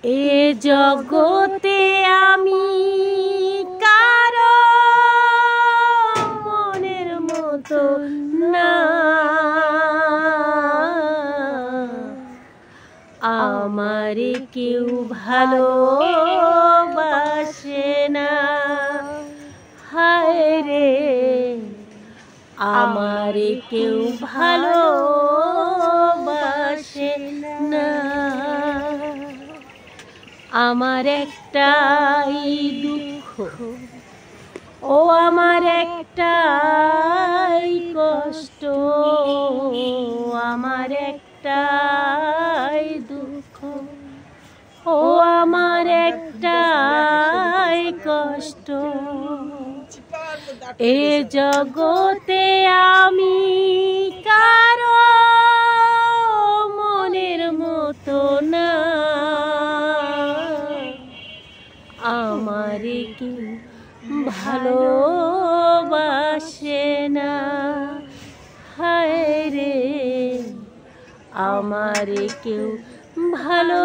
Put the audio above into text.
এ জগতে আমি কারো মনের মতো না, আমারে কেউ ভালোবাসে না। হায় রে, আমারে কেউ ভালোবাসে না। আমার একটাই দুঃখ, ও আমার একটাই কষ্ট, আমার একটাই দুঃখ, ও আমার একটাই কষ্ট। এ জগতে আমি কারো মনের মতো না, আমারে কেউ ভালোবাসে না। হায় রে, আমারে কেউ ভালো